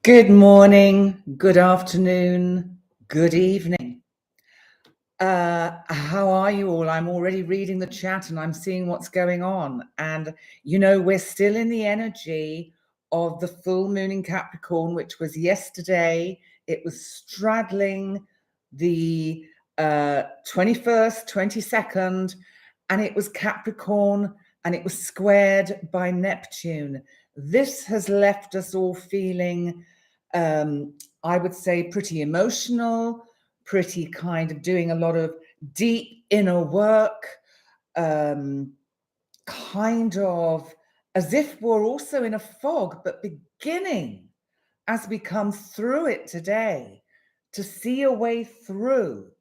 Good morning, good afternoon, good evening. How are you all? I'm already reading the chat and I'm seeing what's going on. And, we're still in the energy of the full moon in Capricorn, which was yesterday. It was straddling the 21st, 22nd, and it was Capricorn and it was squared by Neptune. This has left us all feeling I would say pretty emotional, pretty kind of doing a lot of deep inner work, kind of as if we're also in a fog, but beginning as we come through it today to see a way through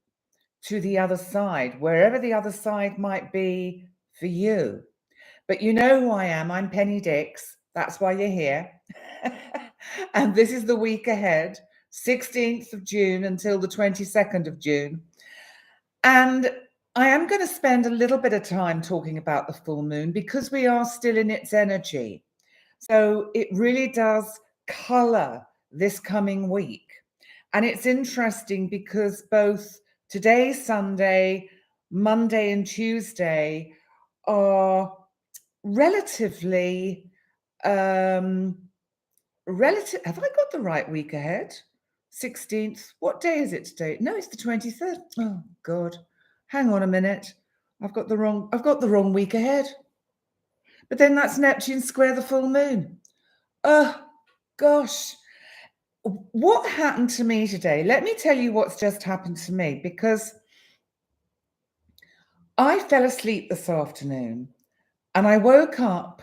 to the other side, wherever the other side might be for you. But you know who I am. I'm Penny Dix. That's why you're here. And this is the week ahead, 16th of June until the 22nd of June. And I am going to spend a little bit of time talking about the full moon because we are still in its energy. So it really does color this coming week. And it's interesting because both today, Sunday, Monday and Tuesday are relatively have I got the right week ahead? 16th. What day is it today? No, it's the 23rd. Oh God. Hang on a minute. I've got the wrong week ahead. But then that's Neptune square the full moon. Oh gosh. What happened to me today? Let me tell you what's just happened to me, because I fell asleep this afternoon and I woke up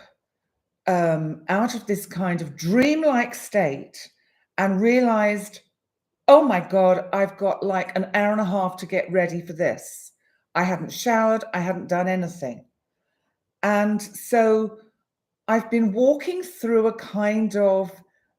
out of this kind of dreamlike state and realized, oh my God, I've got like an hour and a half to get ready for this. I hadn't showered, I hadn't done anything. And so I've been walking through a kind of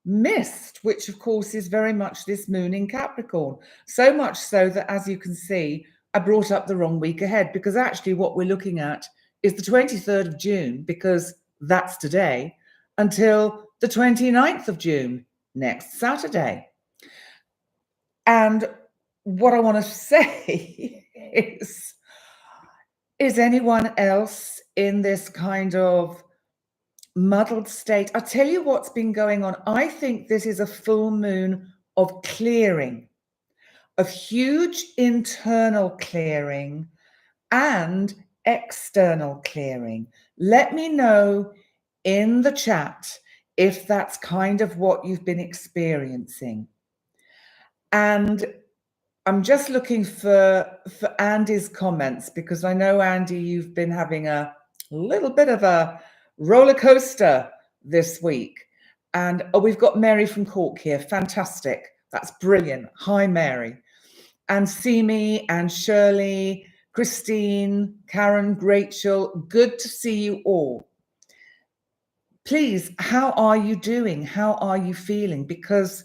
mist, which of course is very much this moon in Capricorn. So much so that, as you can see, I brought up the wrong week ahead, because actually what we're looking at is the 23rd of June, because that's today, until the 29th of June, next Saturday. And what I want to say is anyone else in this kind of muddled state? I'll tell you what's been going on. I think this is a full moon of clearing, of huge internal clearing and external clearing. Let me know in the chat if that's kind of what you've been experiencing. And I'm just looking for Andy's comments, because I know, Andy, you've been having a little bit of a roller coaster this week. And we've got Mary from Cork here. Fantastic. That's brilliant. Hi, Mary. And Simi and Shirley, Christine, Karen, Rachel, good to see you all. Please, how are you doing? How are you feeling? Because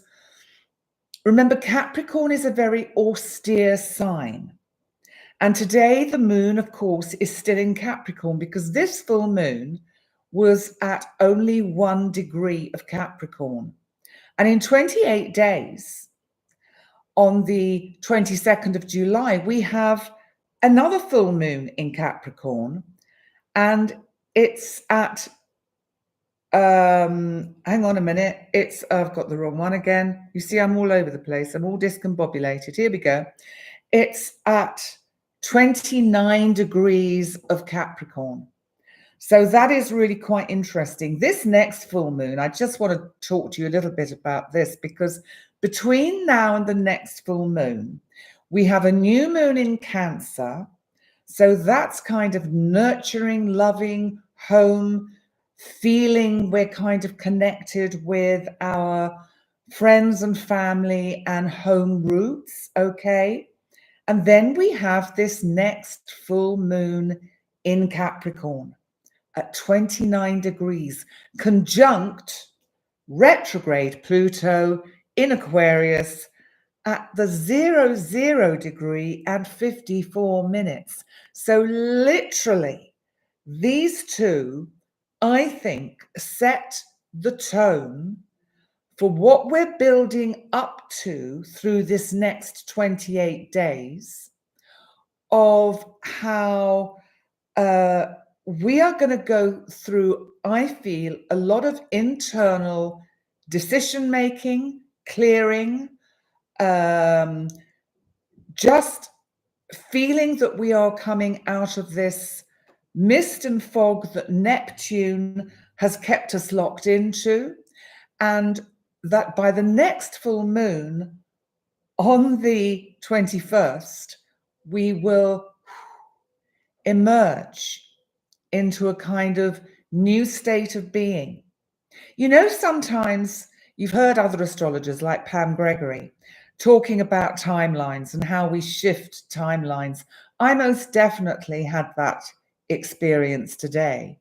remember, Capricorn is a very austere sign. And today the moon, of course, is still in Capricorn, because this full moon was at only 1 degree of Capricorn. And in 28 days, on the 22nd of July, we have another full moon in Capricorn, and it's at hang on a minute, I've got the wrong one again. You see, I'm all over the place. I'm all discombobulated. Here we go. It's at 29 degrees of Capricorn. So that is really quite interesting. This next full moon, I just want to talk to you a little bit about this, because between now and the next full moon, we have a new moon in Cancer. So that's kind of nurturing, loving, home, feeling we're kind of connected with our friends and family and home roots, okay? And then we have this next full moon in Capricorn at 29 degrees, conjunct retrograde Pluto in Aquarius at the 00 degree and 54 minutes. So literally, these two, I think, set the tone for what we're building up to through this next 28 days of how we are going to go through, I feel, a lot of internal decision making, clearing, just feeling that we are coming out of this mist and fog that Neptune has kept us locked into, and that by the next full moon on the 21st, we will emerge into a kind of new state of being. You know, sometimes you've heard other astrologers like Pam Gregory talking about timelines and how we shift timelines. I most definitely had that experience today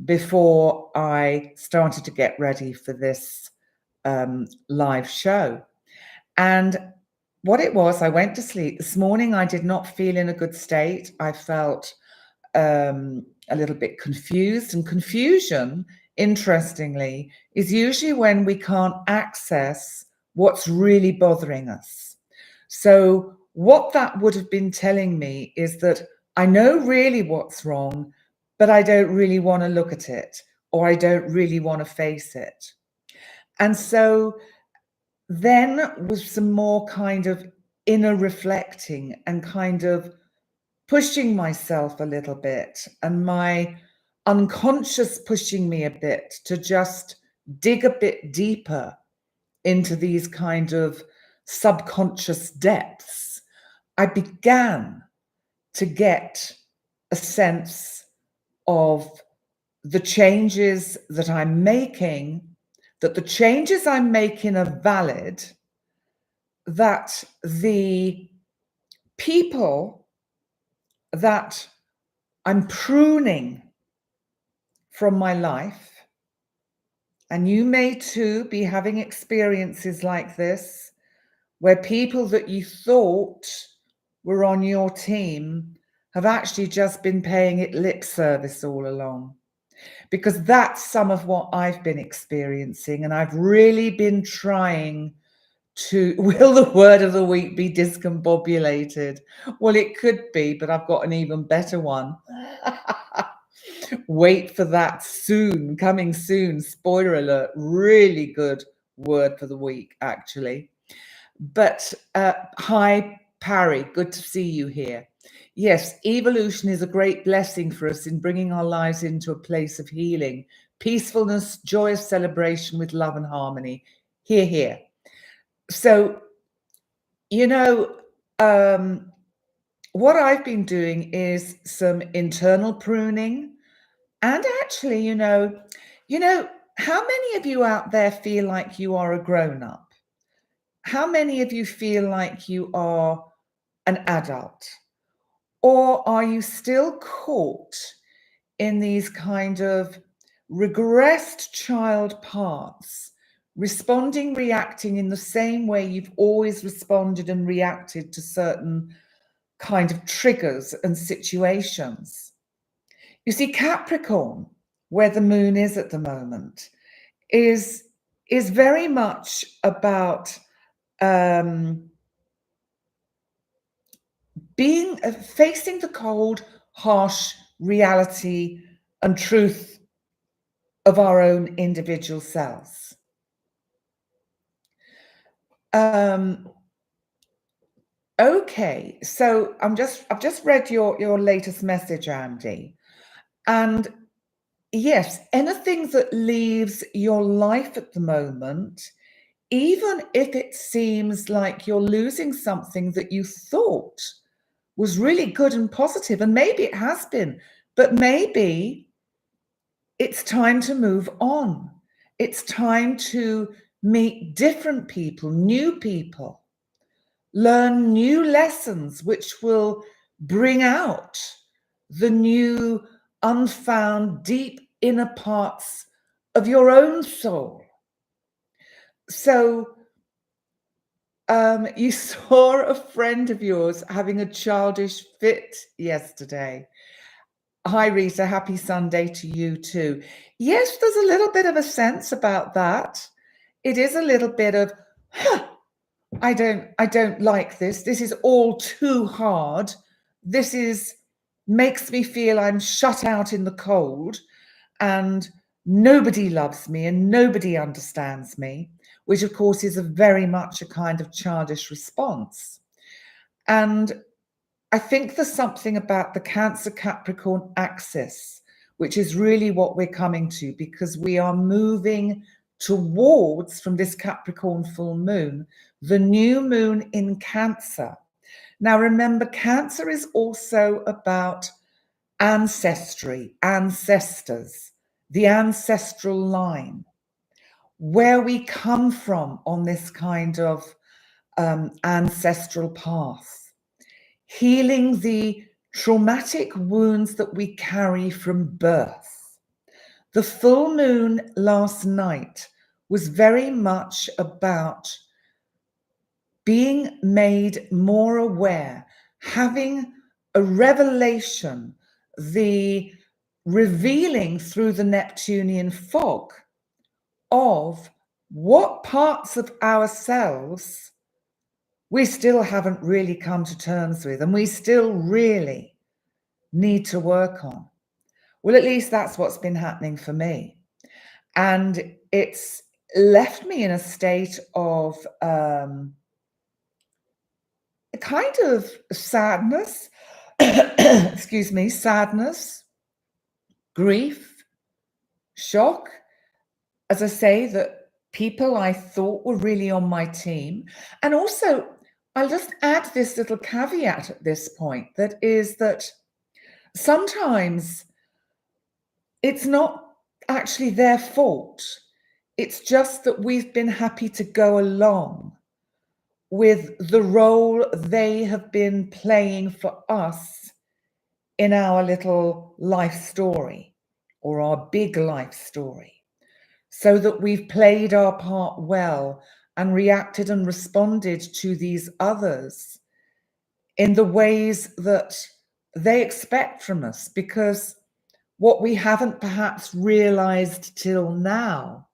before I started to get ready for this live show. And what it was, I went to sleep. This morning, I did not feel in a good state. I felt a little bit confused, and confusion, interestingly, is usually when we can't access what's really bothering us. So what that would have been telling me is that I know really what's wrong, but I don't really want to look at it, or I don't really want to face it. And so then with some more kind of inner reflecting and kind of pushing myself a little bit, and my unconscious pushing me a bit to just dig a bit deeper into these kind of subconscious depths, I began to get a sense of the changes that I'm making, that the changes I'm making are valid, that the people that I'm pruning from my life, and you may too be having experiences like this, where people that you thought were on your team have actually just been paying it lip service all along. Because that's some of what I've been experiencing, and I've really been trying to, will the word of the week be discombobulated? Well, it could be, but I've got an even better one. Wait for that soon, coming soon. Spoiler alert, really good word for the week, actually. But hi, Parry, good to see you here. Yes, evolution is a great blessing for us in bringing our lives into a place of healing, peacefulness, joyous celebration with love and harmony. Hear, hear. So, you know, what I've been doing is some internal pruning. And actually, you know, how many of you out there feel like you are a grown-up? How many of you feel like you are an adult? Or are you still caught in these kind of regressed child parts, responding, reacting in the same way you've always responded and reacted to certain kind of triggers and situations? You see, Capricorn, where the moon is at the moment, is very much about facing the cold, harsh reality and truth of our own individual selves. Okay, so I've just read your latest message, Andy, and yes, anything that leaves your life at the moment, even if it seems like you're losing something that you thought was really good and positive, and maybe it has been, but maybe it's time to move on. It's time to meet different people, new people, learn new lessons which will bring out the new, unfound, deep inner parts of your own soul. So you saw a friend of yours having a childish fit yesterday. Hi, Rita. Happy Sunday to you too. Yes, there's a little bit of a sense about that. it is a little bit of, I don't like this. This is all too hard. This makes me feel I'm shut out in the cold and nobody loves me and nobody understands me, which of course is very much a kind of childish response. And I think there's something about the Cancer Capricorn axis, which is really what we're coming to, because we are moving towards, from this Capricorn full moon, the new moon in Cancer. Now, remember, Cancer is also about ancestry, ancestors, the ancestral line, where we come from on this kind of ancestral path, healing the traumatic wounds that we carry from birth. The full moon last night was very much about being made more aware, having a revelation, the revealing through the Neptunian fog of what parts of ourselves we still haven't really come to terms with and we still really need to work on. Well, at least that's what's been happening for me. And it's left me in a state of a kind of sadness, excuse me, sadness, grief, shock. As I say, that people I thought were really on my team. And also, I'll just add this little caveat at this point, that is that sometimes it's not actually their fault. It's just that we've been happy to go along with the role they have been playing for us in our little life story or our big life story, so that we've played our part well and reacted and responded to these others in the ways that they expect from us, because what we haven't perhaps realized till now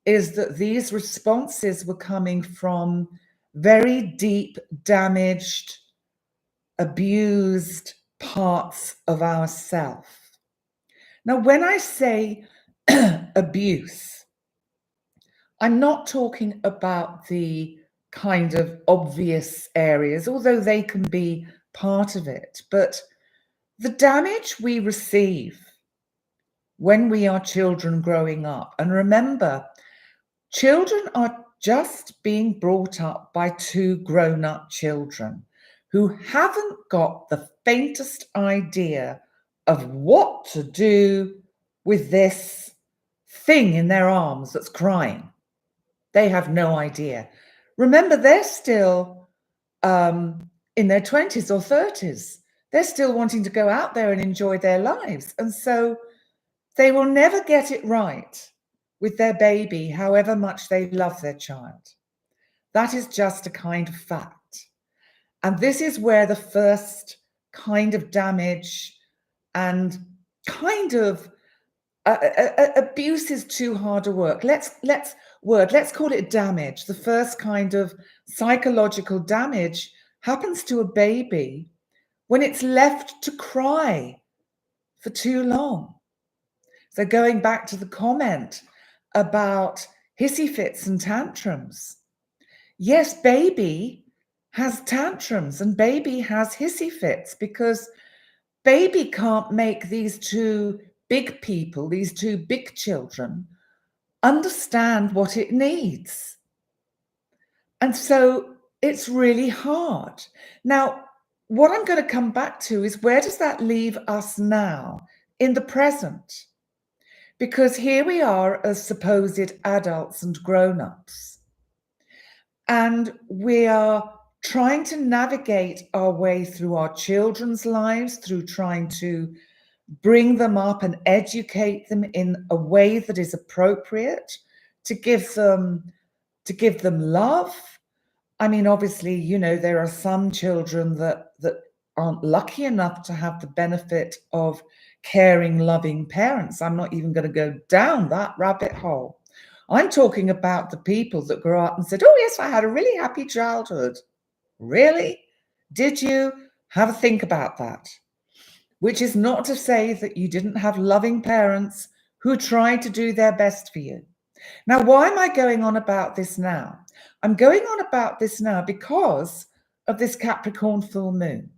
is that these responses were coming from very deep, damaged, abused parts of ourself. Now, when I say abuse, I'm not talking about the kind of obvious areas, although they can be part of it, but the damage we receive when we are children growing up. And remember, children are just being brought up by two grown-up children who haven't got the faintest idea of what to do with this thing in their arms that's crying. They have no idea. Remember, they're still in their 20s or 30s. They're still wanting to go out there and enjoy their lives. And so they will never get it right with their baby, however much they love their child. That is just a kind of fact. And this is where the first kind of damage and kind of abuse is too hard a word. Let's call it damage. The first kind of psychological damage happens to a baby when it's left to cry for too long. So going back to the comment about hissy fits and tantrums. Yes, baby has tantrums and baby has hissy fits because baby can't make these two big people, these two big children, understand what it needs. And so it's really hard. Now, what I'm going to come back to is, where does that leave us now in the present? Because here we are as supposed adults and grown-ups, and we are trying to navigate our way through our children's lives, through trying to bring them up and educate them in a way that is appropriate, to give them love. I mean, obviously, you know, there are some children that aren't lucky enough to have the benefit of caring, loving parents. I'm not even going to go down that rabbit hole. I'm talking about the people that grew up and said, oh, yes, I had a really happy childhood. Really? Did you? Have a think about that. Which is not to say that you didn't have loving parents who tried to do their best for you. Now, why am I going on about this now? I'm going on about this now because of this Capricorn full moon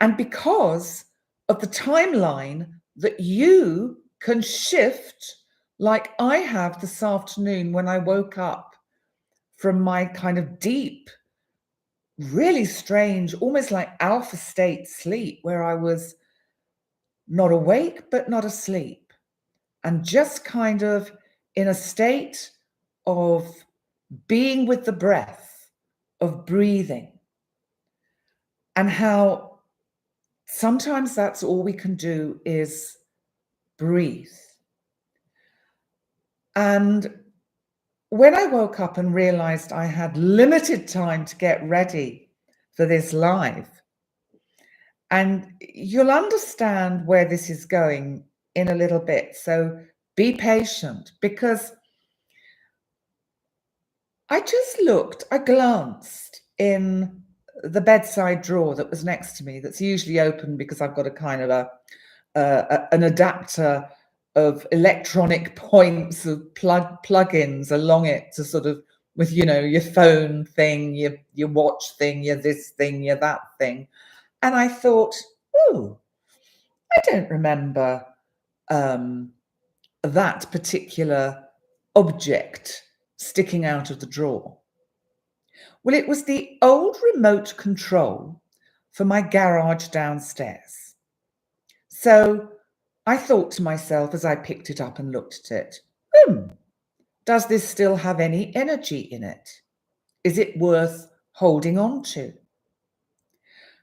and because of the timeline that you can shift, like I have this afternoon when I woke up from my kind of deep, really strange, almost like alpha state sleep where I was not awake, but not asleep, and just kind of in a state of being with the breath, of breathing, and how sometimes that's all we can do is breathe. And when I woke up and realized I had limited time to get ready for this live, and you'll understand where this is going in a little bit. So be patient, because I glanced in the bedside drawer that was next to me, that's usually open because I've got a kind of an adapter of electronic points of plugins along it to sort of, with, you know, your phone thing, your watch thing, your this thing, your that thing. And I thought, oh, I don't remember that particular object sticking out of the drawer. Well, it was the old remote control for my garage downstairs. So I thought to myself as I picked it up and looked at it, does this still have any energy in it? Is it worth holding on to?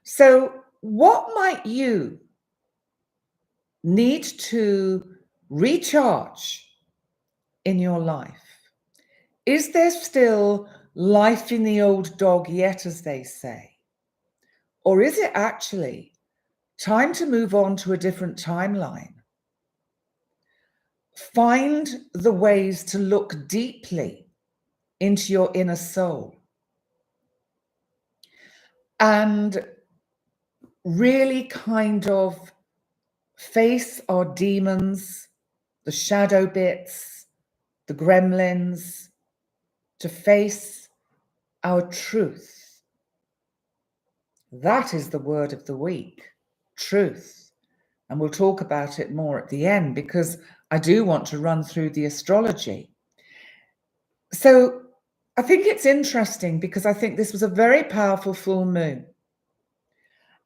So what might you need to recharge in your life? Is there still life in the old dog yet, as they say? Or is it actually time to move on to a different timeline? Find the ways to look deeply into your inner soul and really kind of face our demons, the shadow bits, the gremlins, to face our truth. That is the word of the week, truth. And we'll talk about it more at the end, because I do want to run through the astrology. So I think it's interesting because I think this was a very powerful full moon.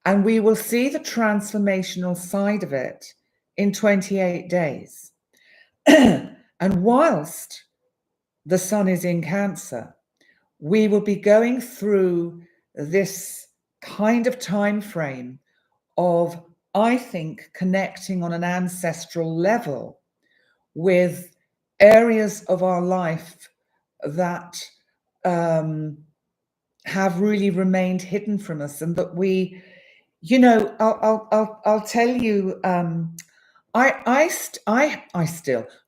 And we will see the transformational side of it in 28 days. And whilst the sun is in Cancer, we will be going through this kind of time frame of, I think, connecting on an ancestral level with areas of our life that have really remained hidden from us, and that we, you know, I'll tell you,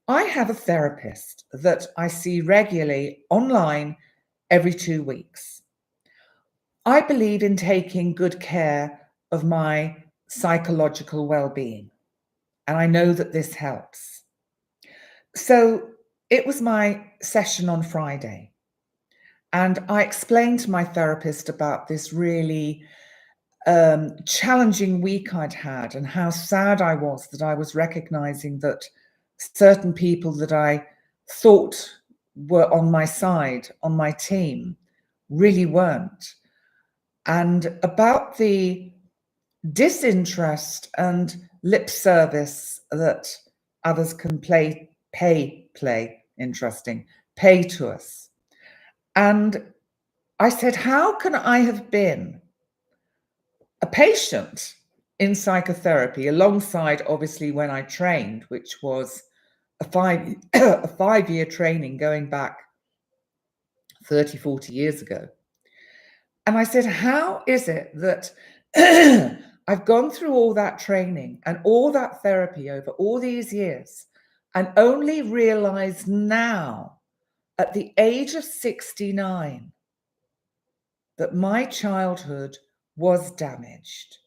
I have a therapist that I see regularly online every 2 weeks. I believe in taking good care of my psychological well-being, and I know that this helps. So it was my session on Friday, and I explained to my therapist about this really challenging week I'd had, and how sad I was that I was recognizing that certain people that I thought were on my side, on my team, really weren't. And about the disinterest and lip service that others can pay to us. And I said, how can I have been a patient in psychotherapy alongside, obviously, when I trained, which was a 5-year training going back 30, 40 years ago. And I said, how is it that I've gone through all that training and all that therapy over all these years and only realize now at the age of 69 that my childhood was damaged,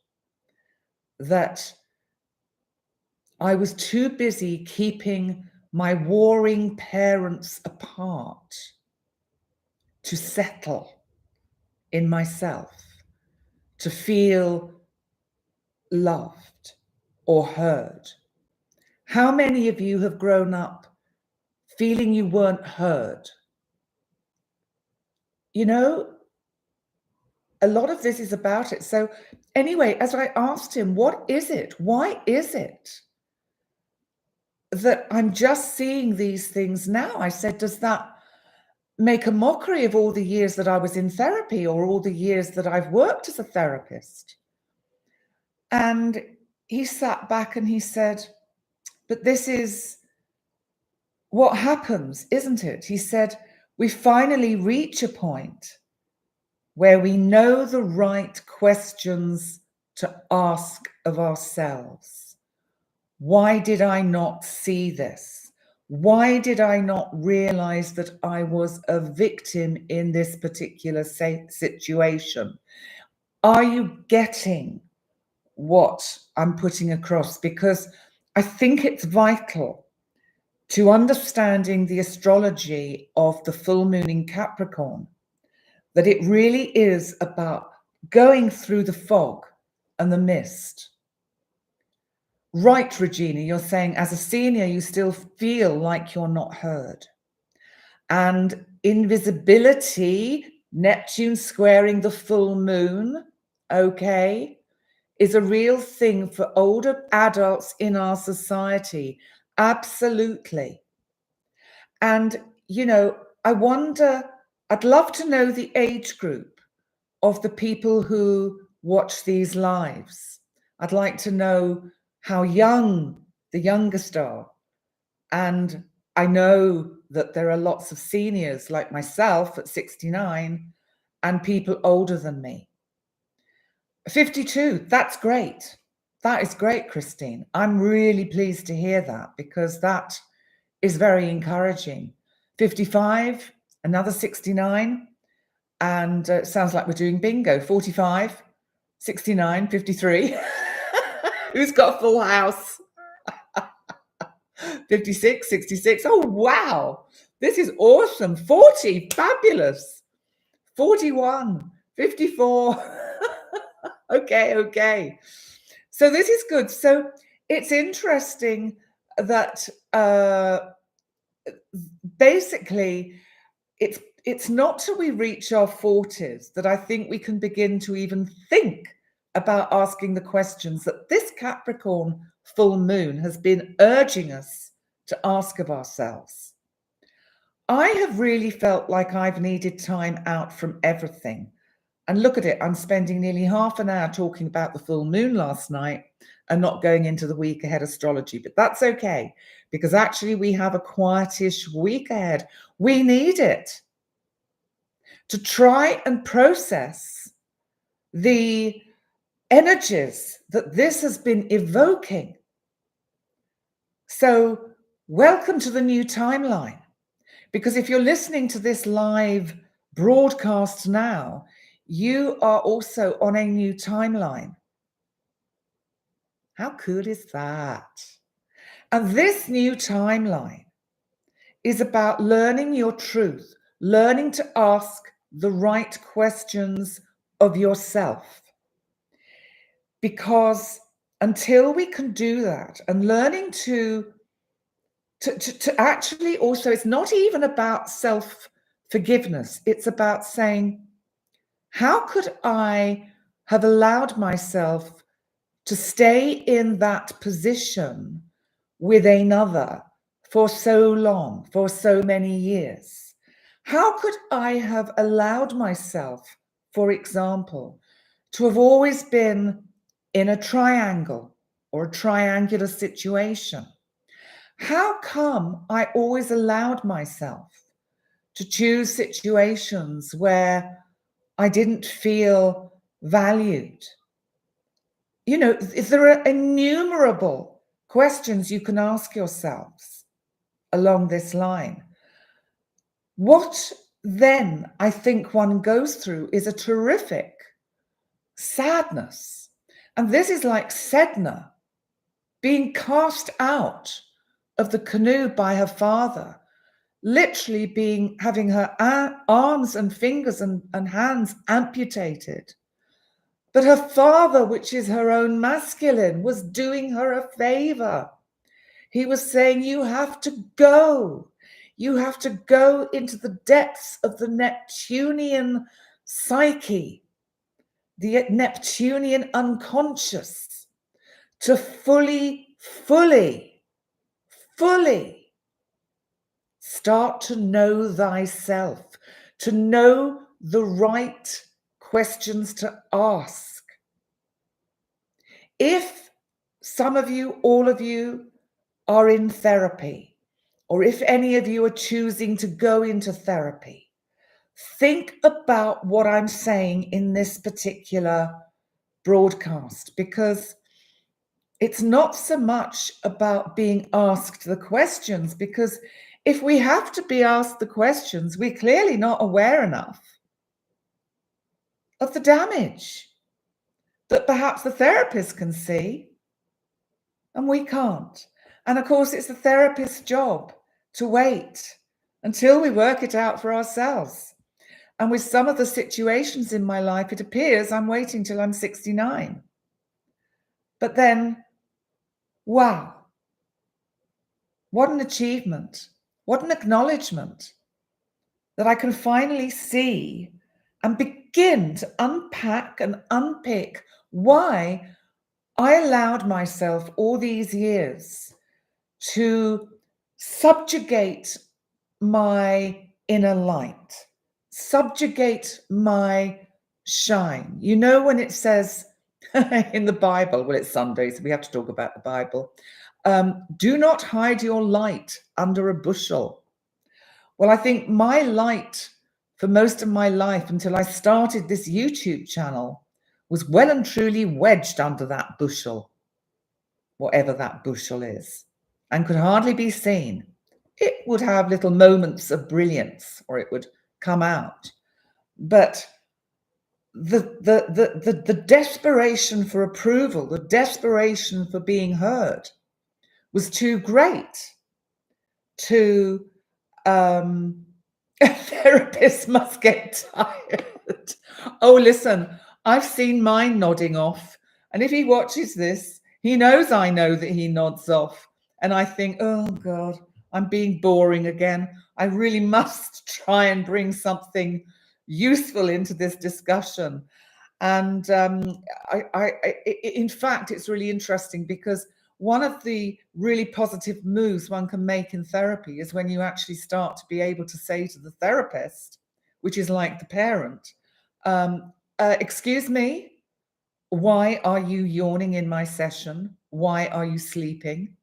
that I was too busy keeping my warring parents apart to settle in myself, to feel loved or heard. How many of you have grown up feeling you weren't heard? You know, a lot of this is about it. So anyway, as I asked him, what is it? Why is it that I'm just seeing these things now? I said, does that make a mockery of all the years that I was in therapy or all the years that I've worked as a therapist? And he sat back and he said, but this is what happens, isn't it? He said, we finally reach a point where we know the right questions to ask of ourselves. Why did I not see this? Why did I not realize that I was a victim in this particular situation? Are you getting what I'm putting across? Because I think it's vital to understanding the astrology of the full moon in Capricorn, that it really is about going through the fog and the mist. Right, Regina, you're saying as a senior, you still feel like you're not heard. And invisibility, Neptune squaring the full moon, okay, is a real thing for older adults in our society. Absolutely. And, you know, I wonder, I'd love to know the age group of the people who watch these lives. I'd like to know how young the youngest are. And I know that there are lots of seniors like myself at 69 and people older than me. 52, that's great. That is great, Christine. I'm really pleased to hear that because that is very encouraging. 55, another 69, and it sounds like we're doing bingo. 45, 69, 53. Who's got a full house? 56, 66. Oh, wow. This is awesome. 40, fabulous. 41, 54. Okay. So this is good. So it's interesting that basically it's not till we reach our 40s that I think we can begin to even think about asking the questions that this Capricorn full moon has been urging us to ask of ourselves. I have really felt like I've needed time out from everything. And look at it, I'm spending nearly half an hour talking about the full moon last night and not going into the week ahead astrology, but that's okay, because actually we have a quietish week ahead. We need it to try and process the energies that this has been evoking. So welcome to the new timeline, because if you're listening to this live broadcast now, you are also on a new timeline. How cool is that? And this new timeline is about learning your truth, learning to ask the right questions of yourself. Because until we can do that, and learning to actually also, it's not even about self-forgiveness. It's about saying, how could I have allowed myself to stay in that position with another for so long, for so many years? How could I have allowed myself, for example, to have always been in a triangle or a triangular situation? How come I always allowed myself to choose situations where I didn't feel valued? You know, there are innumerable questions you can ask yourselves along this line. What then I think one goes through is a terrific sadness. And this is like Sedna being cast out of the canoe by her father, literally having her arms and fingers and hands amputated. But her father, which is her own masculine, was doing her a favor. He was saying, you have to go. You have to go into the depths of the Neptunian psyche, the Neptunian unconscious, to fully start to know thyself, to know the right questions to ask. If some of you, all of you, are in therapy, or if any of you are choosing to go into therapy, think about what I'm saying in this particular broadcast, because it's not so much about being asked the questions, because if we have to be asked the questions, we're clearly not aware enough of the damage that perhaps the therapist can see and we can't. And of course, it's the therapist's job to wait until we work it out for ourselves. And with some of the situations in my life, it appears I'm waiting till I'm 69. But then, wow, what an achievement, what an acknowledgement that I can finally see and begin to unpack and unpick why I allowed myself all these years to subjugate my inner light, subjugate my shine. You know, when it says in the Bible, well, it's Sunday, so we have to talk about the Bible, do not hide your light under a bushel. Well, I think my light for most of my life until I started this YouTube channel was well and truly wedged under that bushel, whatever that bushel is, and could hardly be seen. It would have little moments of brilliance, or it would come out. But the desperation for approval, the desperation for being heard was too great to therapists must get tired. Oh, listen, I've seen mine nodding off. And if he watches this, he knows I know that he nods off. And I think, oh God, I'm being boring again. I really must try and bring something useful into this discussion. And in fact, it's really interesting because one of the really positive moves one can make in therapy is when you actually start to be able to say to the therapist, which is like the parent, excuse me, why are you yawning in my session? Why are you sleeping?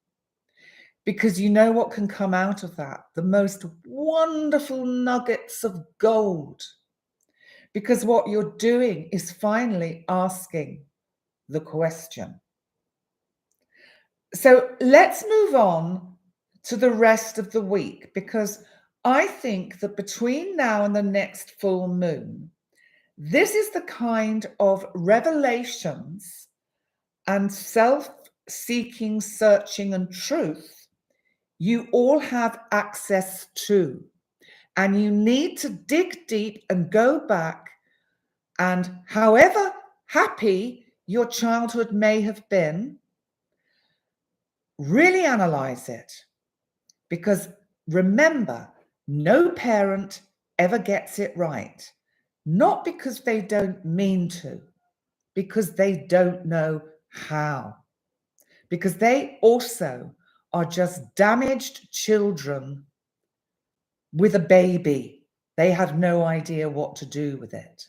Because you know what can come out of that? The most wonderful nuggets of gold. Because what you're doing is finally asking the question. So let's move on to the rest of the week, because I think that between now and the next full moon, this is the kind of revelations and self-seeking, searching, and truth you all have access to. And you need to dig deep and go back, and however happy your childhood may have been, really analyze it. Because remember, no parent ever gets it right. Not because they don't mean to, because they don't know how. Because they also are just damaged children with a baby. They have no idea what to do with it.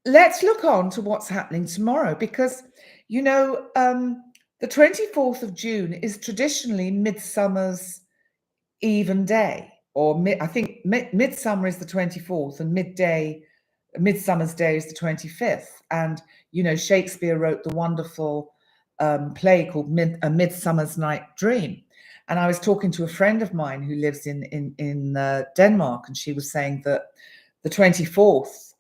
Let's look on to what's happening tomorrow, because, you know, the 24th of June is traditionally Midsummer's even day, or I think Midsummer is the 24th and Midsummer's Day is the 25th. And, you know, Shakespeare wrote the wonderful play called A Midsummer's Night Dream. And I was talking to a friend of mine who lives in Denmark, and she was saying that the 24th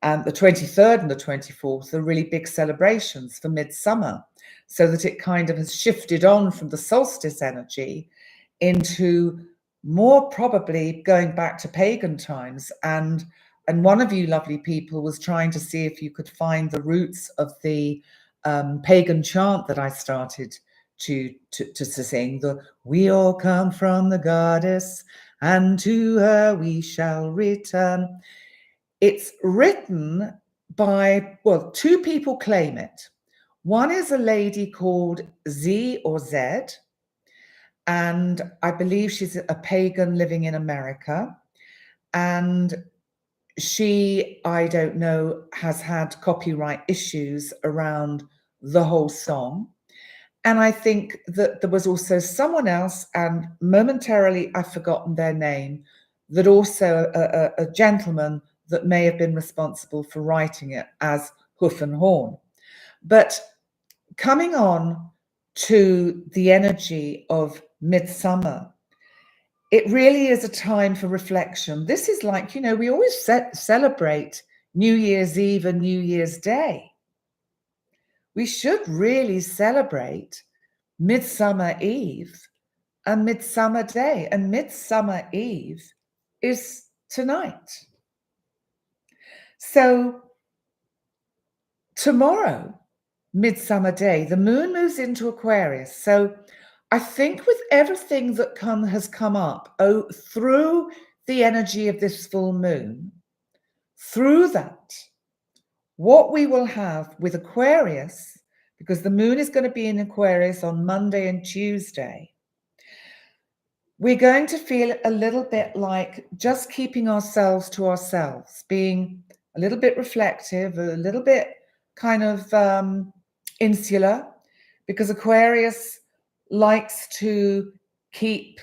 and the 23rd and the 24th are really big celebrations for midsummer, so that it kind of has shifted on from the solstice energy into more probably going back to pagan times. And one of you lovely people was trying to see if you could find the roots of the pagan chant that I started to sing, the "We all come from the goddess, and to her we shall return." It's written by, well, two people claim it. One is a lady called Z or Z, and I believe she's a pagan living in America. And she, I don't know, has had copyright issues around the whole song. And I think that there was also someone else, and momentarily I've forgotten their name, that also a gentleman that may have been responsible for writing it as Hoof and Horn. But coming on to the energy of midsummer, it really is a time for reflection. This is like, you know, we always celebrate New Year's Eve and New Year's Day. We should really celebrate Midsummer Eve and Midsummer Day. And Midsummer Eve is tonight. So tomorrow, Midsummer Day, the moon moves into Aquarius. So I think with everything that has come up through the energy of this full moon, through that, what we will have with Aquarius, because the moon is going to be in Aquarius on Monday and Tuesday, we're going to feel a little bit like just keeping ourselves to ourselves, being a little bit reflective, a little bit kind of insular, because Aquarius likes to keep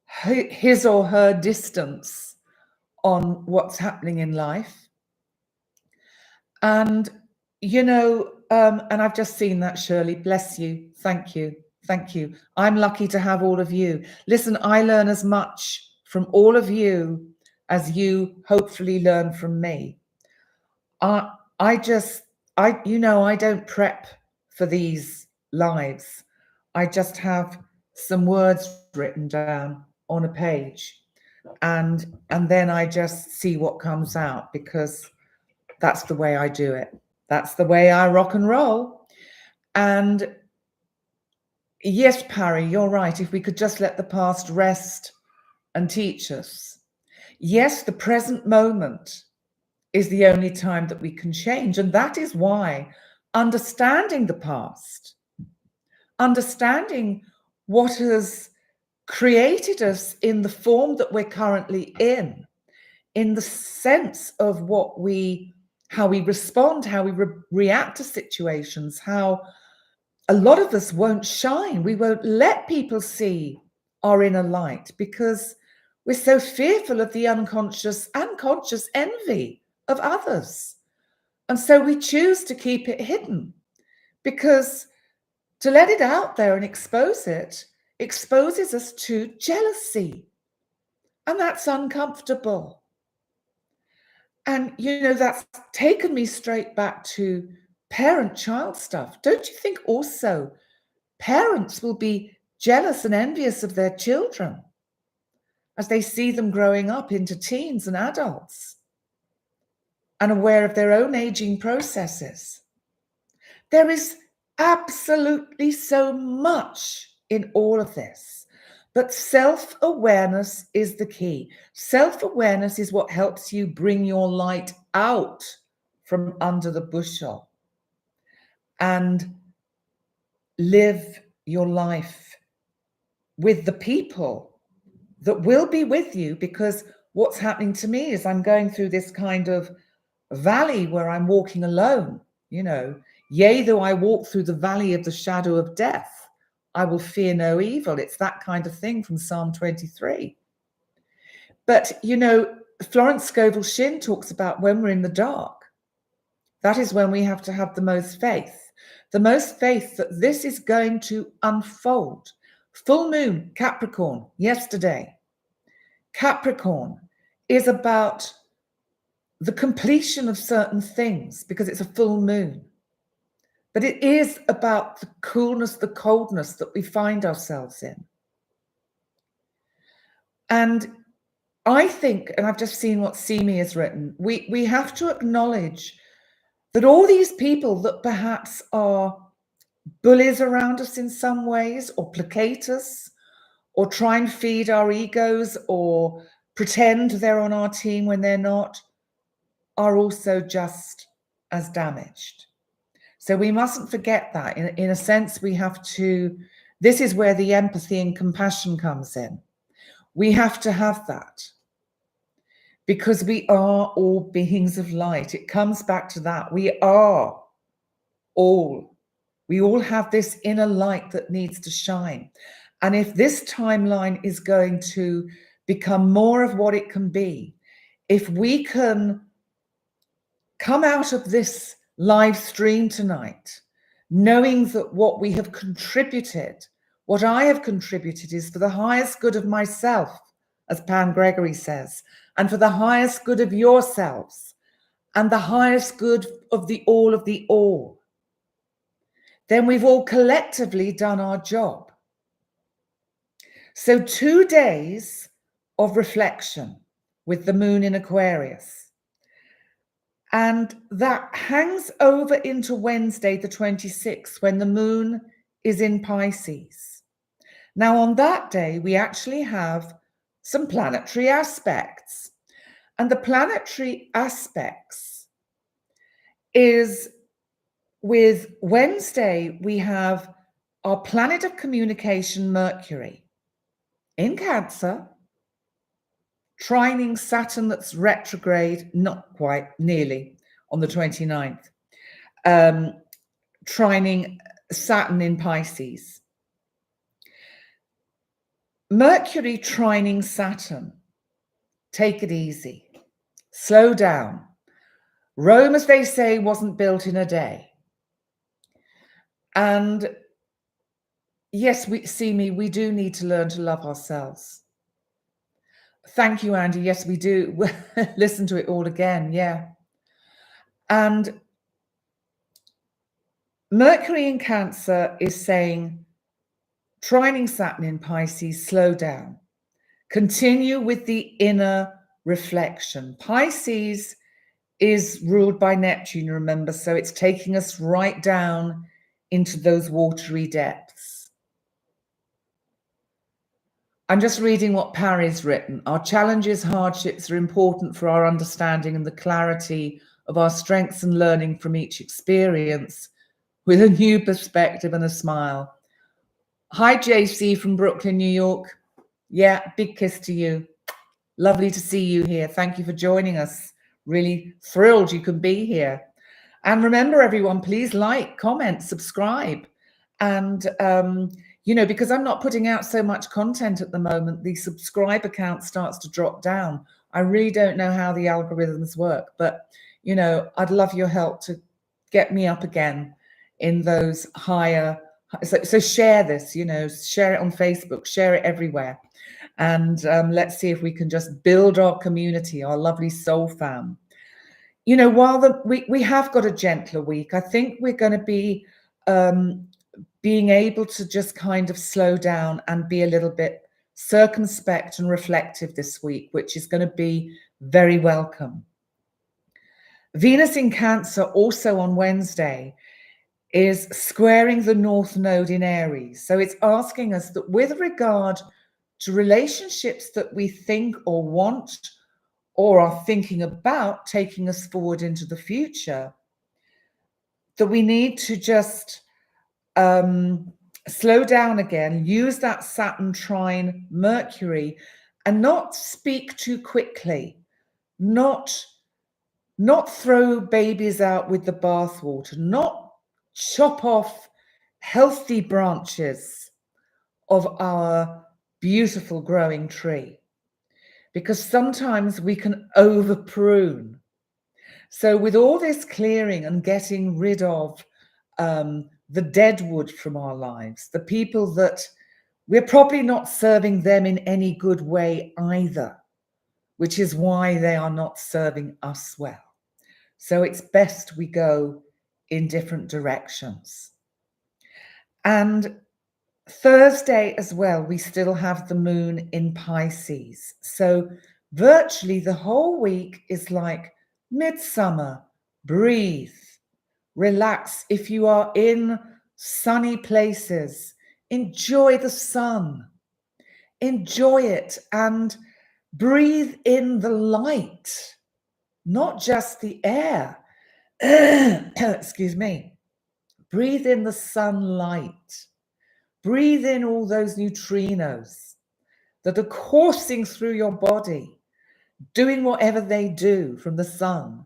his or her distance on what's happening in life. And, you know, and I've just seen that, Shirley. Bless you. Thank you. Thank you. I'm lucky to have all of you. Listen, I learn as much from all of you as you hopefully learn from me. I don't prep for these lives. I just have some words written down on a page, and then I just see what comes out, because that's the way I do it. That's the way I rock and roll. And yes, Parry, you're right. If we could just let the past rest and teach us. Yes, the present moment is the only time that we can change. And that is why understanding the past, understanding what has created us in the form that we're currently in the sense of how we respond, how we react to situations, how a lot of us won't shine. We won't let people see our inner light because we're so fearful of the unconscious and conscious envy of others. And so we choose to keep it hidden, because to let it out there and expose it exposes us to jealousy. And that's uncomfortable. And, you know, that's taken me straight back to parent-child stuff. Don't you think also parents will be jealous and envious of their children as they see them growing up into teens and adults and aware of their own aging processes? There is absolutely so much in all of this, but self-awareness is the key. Self-awareness is what helps you bring your light out from under the bushel and live your life with the people that will be with you. Because what's happening to me is I'm going through this kind of valley where I'm walking alone, you know. Yea, though I walk through the valley of the shadow of death, I will fear no evil. It's that kind of thing from Psalm 23. But, you know, Florence Scovel Shinn talks about when we're in the dark, that is when we have to have the most faith that this is going to unfold Full moon, Capricorn, yesterday. Capricorn is about the completion of certain things because it's a full moon. But it is about the coolness, the coldness that we find ourselves in. And I think, and I've just seen what Simi has written, we have to acknowledge that all these people that perhaps are bullies around us in some ways, or placate us, or try and feed our egos, or pretend they're on our team when they're not, are also just as damaged. So we mustn't forget that. In a sense, we have to, this is where the empathy and compassion comes in. We have to have that because we are all beings of light. It comes back to that. We all have this inner light that needs to shine. And if this timeline is going to become more of what it can be, if we can come out of this live stream tonight, knowing that what we have contributed, what I have contributed is for the highest good of myself, as Pam Gregory says, and for the highest good of yourselves, and the highest good of the all, then we've all collectively done our job. So 2 days of reflection with the moon in Aquarius. And that hangs over into Wednesday, the 26th, when the moon is in Pisces. Now, on that day, we actually have some planetary aspects. And the planetary aspects is with Wednesday, we have our planet of communication, Mercury, in Cancer, trining Saturn that's retrograde, not quite, nearly, on the 29th. Trining Saturn in Pisces. Mercury trining Saturn. Take it easy. Slow down. Rome, as they say, wasn't built in a day. And yes, we do need to learn to love ourselves. Thank you, Andy. Yes, we do. Listen to it all again. Yeah. And Mercury in Cancer is saying, trining Saturn in Pisces, slow down. Continue with the inner reflection. Pisces is ruled by Neptune, remember, so it's taking us right down into those watery depths. I'm just reading what Parry's written. Our challenges, hardships are important for our understanding and the clarity of our strengths and learning from each experience with a new perspective and a smile. Hi, JC from Brooklyn, New York. Yeah, big kiss to you. Lovely to see you here. Thank you for joining us. Really thrilled you can be here. And remember, everyone, please like, comment, subscribe. And, because I'm not putting out so much content at the moment, the subscriber count starts to drop down. I really don't know how the algorithms work, but, I'd love your help to get me up again in those higher. So share this, share it on Facebook, share it everywhere. And let's see if we can just build our community, our lovely soul fam. While we have got a gentler week, I think we're going to be being able to just kind of slow down and be a little bit circumspect and reflective this week, which is going to be very welcome. Venus in Cancer also on Wednesday is squaring the North Node in Aries. So it's asking us that with regard to relationships that we think or want or are thinking about taking us forward into the future, that we need to just slow down again, use that Saturn trine Mercury, and not speak too quickly, not throw babies out with the bathwater, not chop off healthy branches of our beautiful growing tree, because sometimes we can over prune. So with all this clearing and getting rid of the dead wood from our lives, the people that we're probably not serving them in any good way either, which is why they are not serving us well. So it's best we go in different directions. And Thursday as well, we still have the moon in Pisces. So virtually the whole week is like midsummer, breathe, relax. If you are in sunny places, enjoy the sun, enjoy it, and breathe in the light, not just the air. Excuse me. Breathe in the sunlight. Breathe in all those neutrinos that are coursing through your body, doing whatever they do from the sun.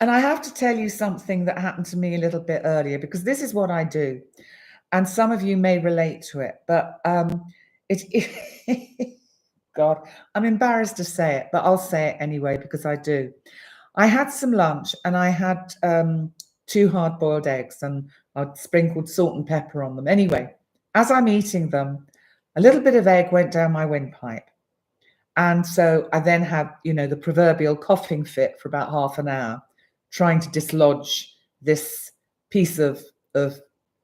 And I have to tell you something that happened to me a little bit earlier, because this is what I do. And some of you may relate to it, but God, I'm embarrassed to say it, but I'll say it anyway because I do. I had some lunch and I had 2 hard-boiled eggs and I'd sprinkled salt and pepper on them. Anyway, as I'm eating them, a little bit of egg went down my windpipe. And so I then had, the proverbial coughing fit for about half an hour, trying to dislodge this piece of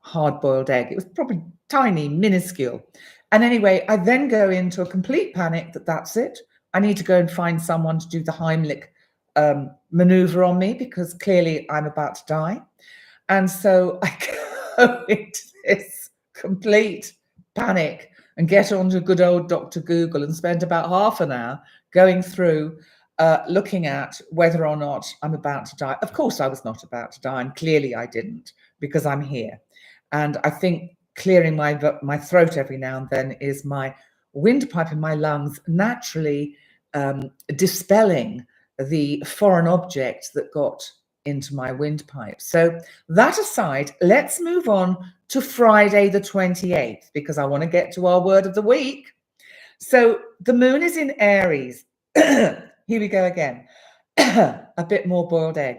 hard-boiled egg. It was probably tiny, minuscule. And anyway, I then go into a complete panic that's it. I need to go and find someone to do the Heimlich maneuver on me because clearly I'm about to die. And so I go into this complete panic and get onto good old Dr. Google and spend about half an hour going through looking at whether or not I'm about to die. Of course, I was not about to die, and clearly I didn't, because I'm here. And I think clearing my throat every now and then is my windpipe in my lungs naturally dispelling the foreign object that got into my windpipe. So that aside, let's move on to Friday the 28th, because I want to get to our word of the week. So the moon is in Aries. Here we go again. A bit more boiled egg.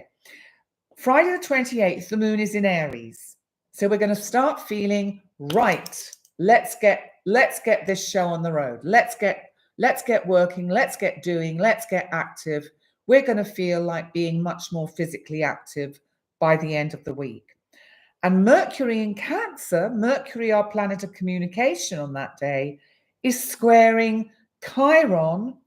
Friday the 28th, the moon is in Aries. So we're going to start feeling right. Let's get this show on the road. Let's get working. Let's get doing. Let's get active. We're going to feel like being much more physically active by the end of the week. And Mercury in Cancer, Mercury, our planet of communication on that day, is squaring Chiron.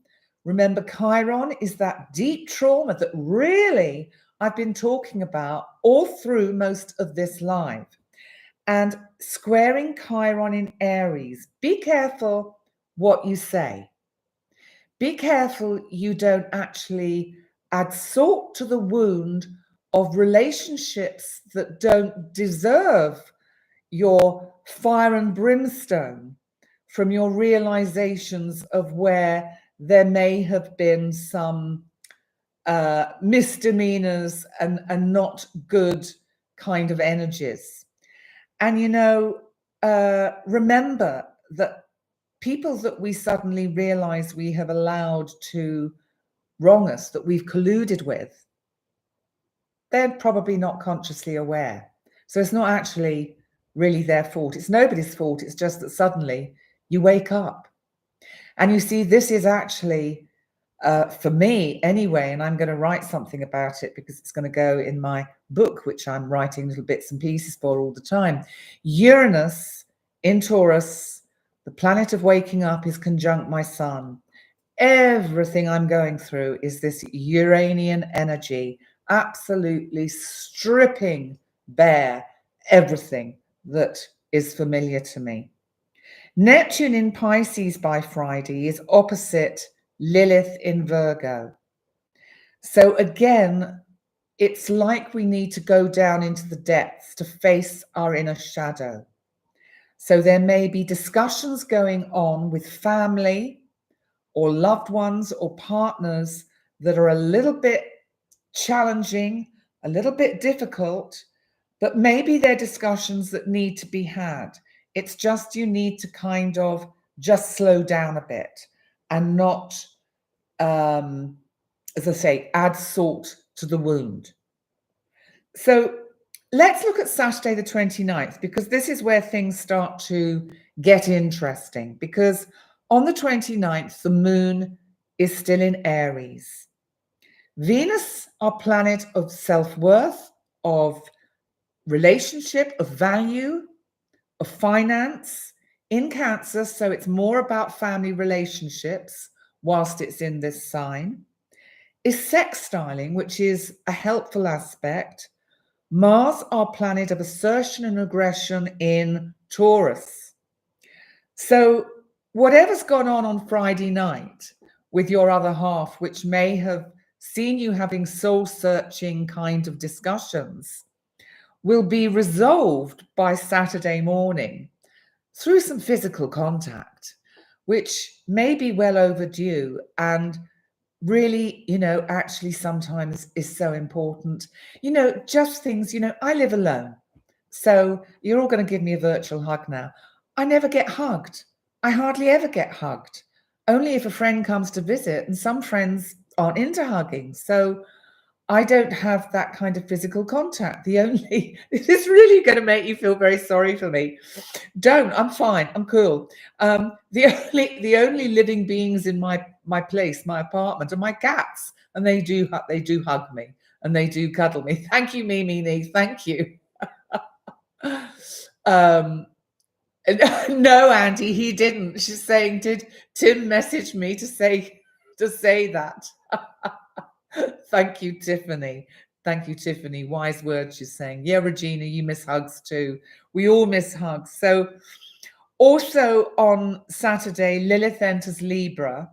Remember, Chiron is that deep trauma that really I've been talking about all through most of this live. And squaring Chiron in Aries, be careful what you say. Be careful you don't actually add salt to the wound of relationships that don't deserve your fire and brimstone from your realizations of where there may have been some misdemeanors and not good kind of energies. And, remember that people that we suddenly realize we have allowed to wrong us, that we've colluded with, they're probably not consciously aware. So it's not actually really their fault. It's nobody's fault. It's just that suddenly you wake up and you see this is actually, for me anyway, and I'm going to write something about it because it's going to go in my book, which I'm writing little bits and pieces for all the time. Uranus in Taurus, the planet of waking up, is conjunct my sun. Everything I'm going through is this Uranian energy, absolutely stripping bare everything that is familiar to me. Neptune in Pisces by Friday is opposite Lilith in Virgo. So again, it's like we need to go down into the depths to face our inner shadow. So there may be discussions going on with family or loved ones or partners that are a little bit challenging, a little bit difficult, but maybe they're discussions that need to be had. It's just you need to kind of just slow down a bit and not, as I say, add salt to the wound. So Let's look at Saturday the 29th, because this is where things start to get interesting, because on the 29th, the moon is still in Aries. Venus, our planet of self-worth, of relationship, of value, of finance, in Cancer, so it's more about family relationships whilst it's in this sign, is sextiling, which is a helpful aspect. Mars, our planet of assertion and aggression, in Taurus. So whatever's gone on Friday night with your other half, which may have seen you having soul-searching kind of discussions, will be resolved by Saturday morning through some physical contact, which may be well overdue and really, actually sometimes is so important. Just things, I live alone. So you're all going to give me a virtual hug now. I never get hugged. I hardly ever get hugged. Only if a friend comes to visit, and some friends aren't into hugging. So I don't have that kind of physical contact. This is really going to make you feel very sorry for me. Don't, I'm fine. I'm cool. The only living beings in my place, my apartment, are my cats, and they do hug me and they do cuddle me. Thank you, Mimi. Thank you. No, Andy, he didn't. She's saying, did Tim message me to say that? Thank you, Tiffany. Thank you, Tiffany. Wise words, she's saying. Yeah, Regina, you miss hugs too. We all miss hugs. So also on Saturday, Lilith enters Libra.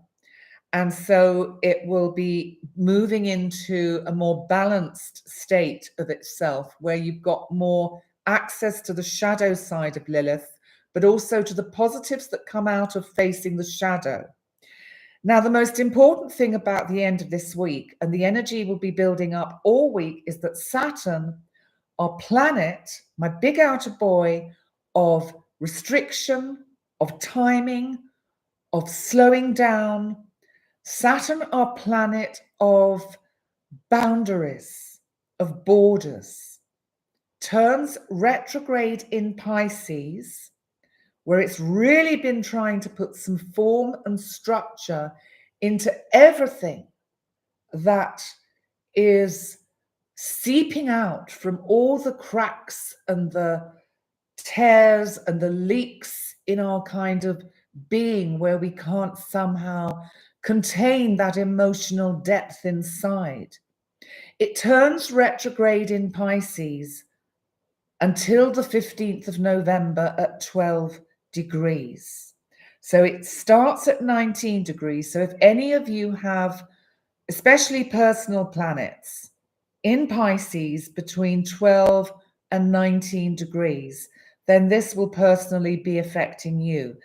And so it will be moving into a more balanced state of itself, where you've got more access to the shadow side of Lilith, but also to the positives that come out of facing the shadow. Now, the most important thing about the end of this week, and the energy will be building up all week, is that Saturn, our planet, my big outer boy of restriction, of timing, of slowing down, Saturn, our planet of boundaries, of borders, turns retrograde in Pisces, where it's really been trying to put some form and structure into everything that is seeping out from all the cracks and the tears and the leaks in our kind of being, where we can't somehow contain that emotional depth inside. It turns retrograde in Pisces until the 15th of November at 12 degrees. So it starts at 19 degrees. So if any of you have, especially personal planets, in Pisces between 12 and 19 degrees, then this will personally be affecting you.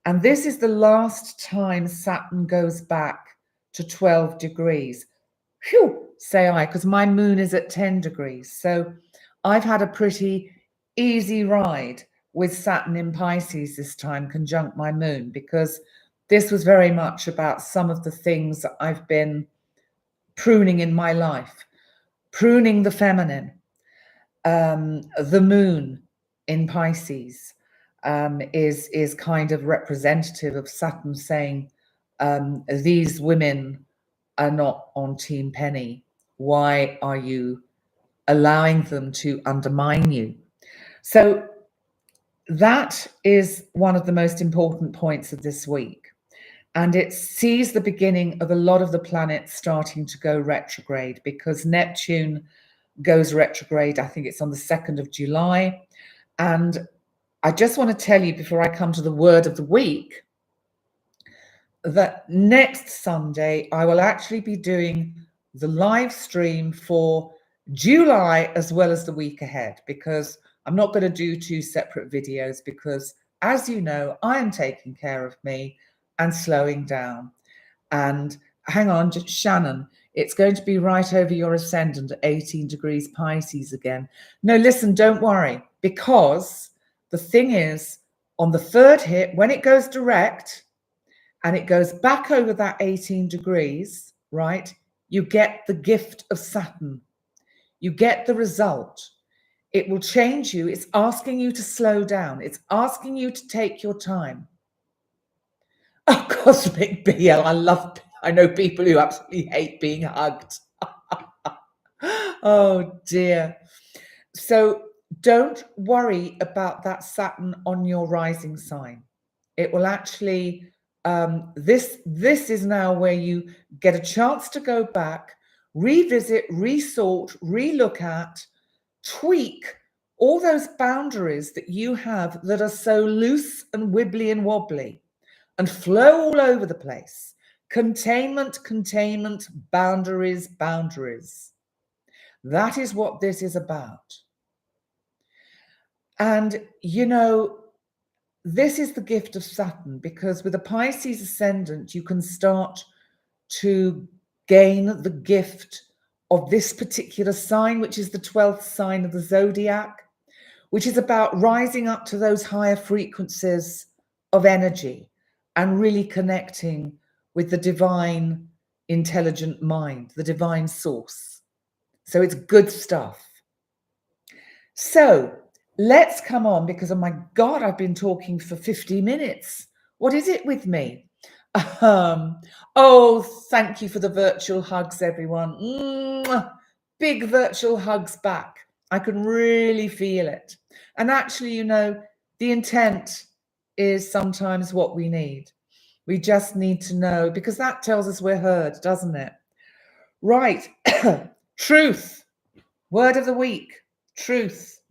And this is the last time Saturn goes back to 12 degrees. Phew, say I, because my moon is at 10 degrees. So I've had a pretty easy ride with Saturn in Pisces this time, conjunct my moon, because this was very much about some of the things that I've been pruning in my life, pruning the feminine. The moon in Pisces is kind of representative of Saturn saying, these women are not on Team Penny. Why are you allowing them to undermine you? So that is one of the most important points of this week. And it sees the beginning of a lot of the planets starting to go retrograde, because Neptune goes retrograde, I think it's on the 2nd of July. And I just want to tell you, before I come to the word of the week, that next Sunday I will actually be doing the live stream for July as well as the week ahead, because I'm not going to do 2 separate videos, because, as you know, I am taking care of me and slowing down. And hang on, just Shannon, it's going to be right over your ascendant at 18 degrees Pisces again. No, listen, don't worry, because the thing is, on the 3rd hit, when it goes direct and it goes back over that 18 degrees, right, you get the gift of Saturn. You get the result. It will change you. It's asking you to slow down. It's asking you to take your time. Oh, Cosmic BL, I know people who absolutely hate being hugged. Oh dear. So don't worry about that Saturn on your rising sign. It will actually, this is now where you get a chance to go back, revisit, resort, relook at, tweak all those boundaries that you have that are so loose and wibbly and wobbly and flow all over the place. Containment, containment, boundaries, boundaries. That is what this is about. And, you know, this is the gift of Saturn, because with a Pisces ascendant, you can start to gain the gift of this particular sign, which is the 12th sign of the zodiac, which is about rising up to those higher frequencies of energy and really connecting with the divine intelligent mind, the divine source. So it's good stuff. So let's come on, because, oh my God, I've been talking for 50 minutes. What is it with me? Oh, thank you for the virtual hugs, everyone. Mwah! Big virtual hugs back. I can really feel it. And actually, you know, the intent is sometimes what we need. We just need to know, because that tells us we're heard, doesn't it? Right. Truth. Word of the week. Truth.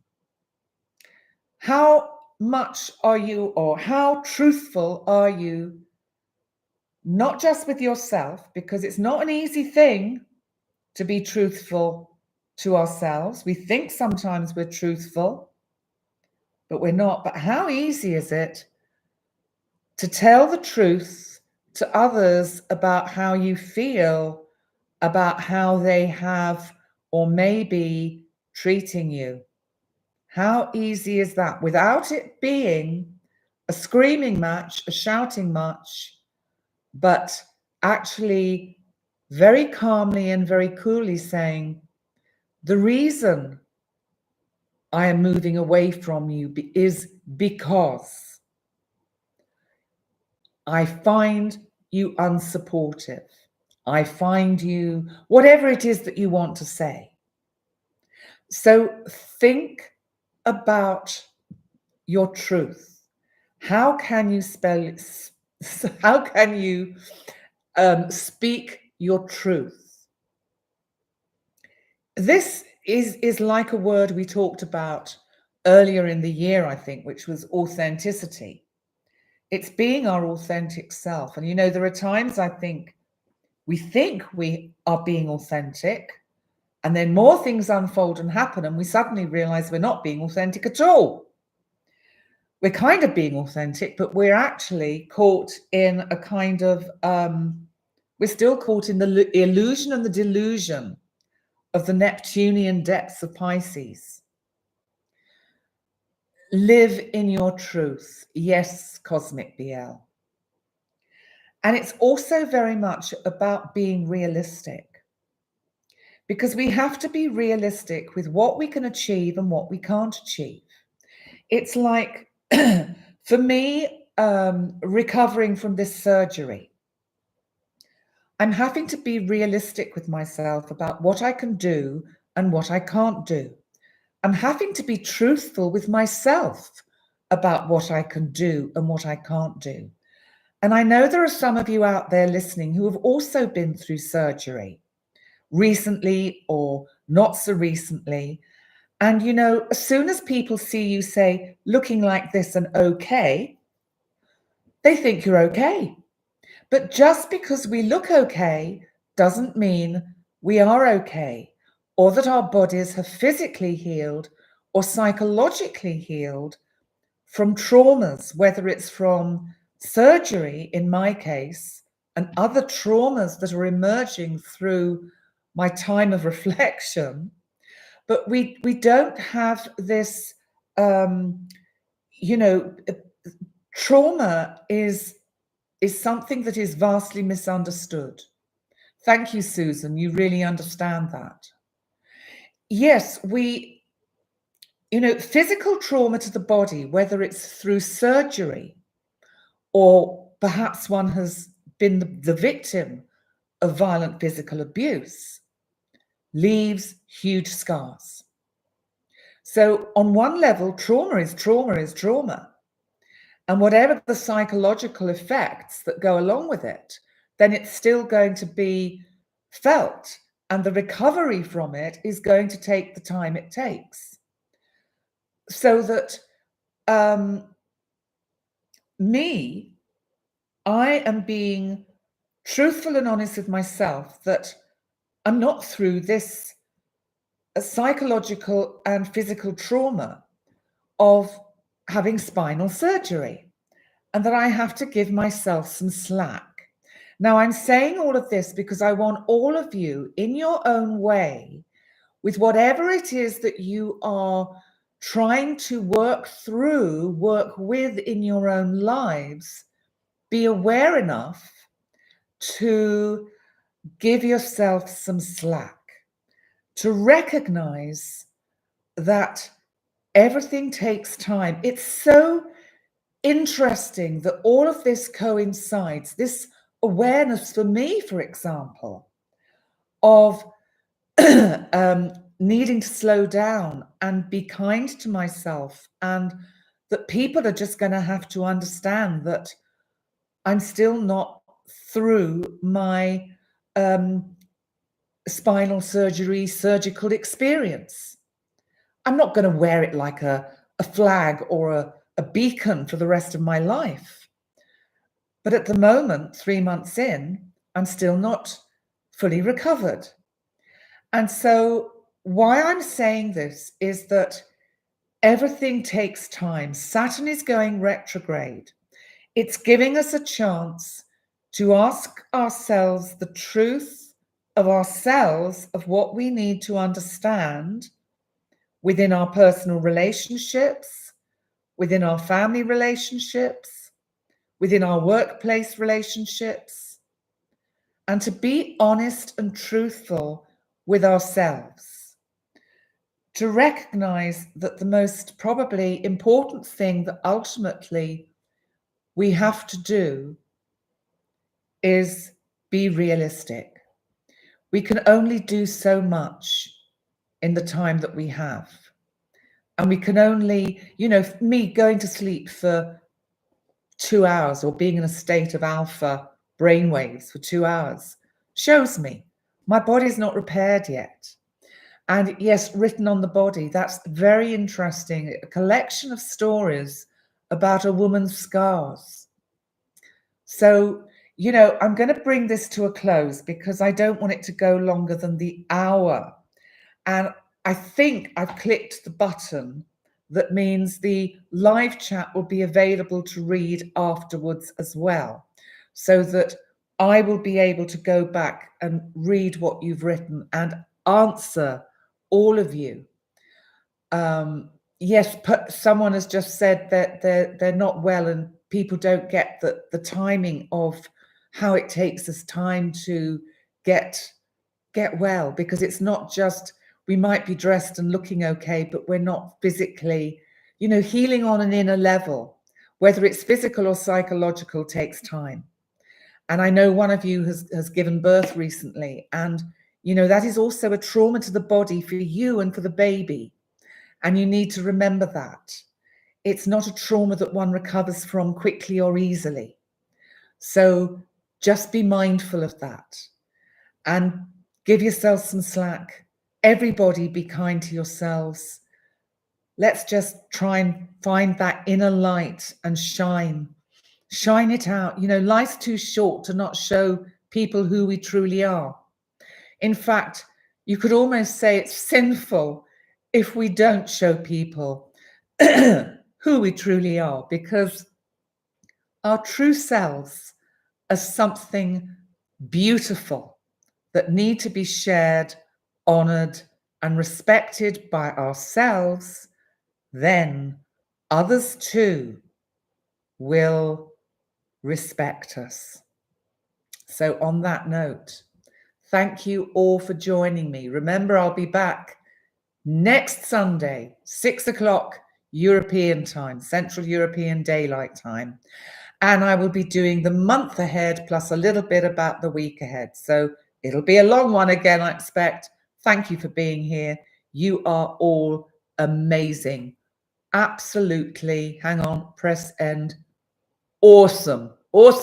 How much are you, or how truthful are you, not just with yourself, because it's not an easy thing to be truthful to ourselves. We think sometimes we're truthful, but we're not. But how easy is it to tell the truth to others about how you feel, about how they have or may be treating you? How easy is that, without it being a screaming match, a shouting match, but actually very calmly and very coolly saying, the reason I am moving away from you is because I find you unsupportive. I find you, whatever it is that you want to say. So think about your truth. How can you how can you speak your truth? This is like a word we talked about earlier in the year, I think, which was authenticity. It's being our authentic self. And, you know, there are times I think we are being authentic, and then more things unfold and happen, and we suddenly realize we're not being authentic at all. We're kind of being authentic, but we're actually caught in a kind of, we're still caught in the illusion and the delusion of the Neptunian depths of Pisces. Live in your truth. Yes, Cosmic BL. And it's also very much about being realistic, because we have to be realistic with what we can achieve and what we can't achieve. It's like, for me, recovering from this surgery, I'm having to be realistic with myself about what I can do and what I can't do. I'm having to be truthful with myself about what I can do and what I can't do. And I know there are some of you out there listening who have also been through surgery recently or not so recently. And, you know, as soon as people see you say, looking like this and okay, they think you're okay. But just because we look okay doesn't mean we are okay, or that our bodies have physically healed or psychologically healed from traumas, whether it's from surgery, in my case, and other traumas that are emerging through my time of reflection. But we don't have this, you know, trauma is something that is vastly misunderstood. Thank you, Susan. You really understand that. Yes, we physical trauma to the body, whether it's through surgery or perhaps one has been the victim of violent physical abuse, leaves huge scars. So on one level, trauma is trauma. And whatever the psychological effects that go along with it, then it's still going to be felt. And the recovery from it is going to take the time it takes. So that I am being truthful and honest with myself that I'm not through this psychological and physical trauma of having spinal surgery, and that I have to give myself some slack. Now, I'm saying all of this because I want all of you, in your own way, with whatever it is that you are trying to work with in your own lives, be aware enough to give yourself some slack, to recognize that everything takes time. It's so interesting that all of this coincides, this awareness for me, for example, of needing to slow down and be kind to myself, and that people are just going to have to understand that I'm still not through my spinal surgical experience. I'm not going to wear it like a flag or a beacon for the rest of my life. But at the moment, 3 months in, I'm still not fully recovered. And so why I'm saying this is that everything takes time. Saturn is going retrograde. It's giving us a chance to ask ourselves the truth of ourselves, of what we need to understand within our personal relationships, within our family relationships, within our workplace relationships, and to be honest and truthful with ourselves, to recognize that the most probably important thing that ultimately we have to do is be realistic. We can only do so much in the time that we have. And we can only, me going to sleep for 2 hours or being in a state of alpha brainwaves for 2 hours shows me my body's not repaired yet. And yes, written on the body, that's very interesting. A collection of stories about a woman's scars. So, I'm going to bring this to a close because I don't want it to go longer than the hour. And I think I've clicked the button that means the live chat will be available to read afterwards as well, so that I will be able to go back and read what you've written and answer all of you. Yes, someone has just said that they're not well, and people don't get the timing of how it takes us time to get well, because it's not just we might be dressed and looking okay, but we're not physically, healing on an inner level, whether it's physical or psychological, takes time. And I know one of you has given birth recently, and that is also a trauma to the body for you and for the baby. And you need to remember that it's not a trauma that one recovers from quickly or easily. So just be mindful of that and give yourself some slack. Everybody be kind to yourselves. Let's just try and find that inner light and shine it out. Life's too short to not show people who we truly are. In fact, you could almost say it's sinful if we don't show people who we truly are, because our true selves are something beautiful that need to be shared, honored, and respected by ourselves. Then others too will respect us. So on that note, thank you all for joining me. Remember, I'll be back Next Sunday, 6 o'clock European time, Central European Daylight Time. And I will be doing the month ahead plus a little bit about the week ahead. So it'll be a long one again, I expect. Thank you for being here. You are all amazing. Absolutely. Hang on, press end. Awesome. Awesome.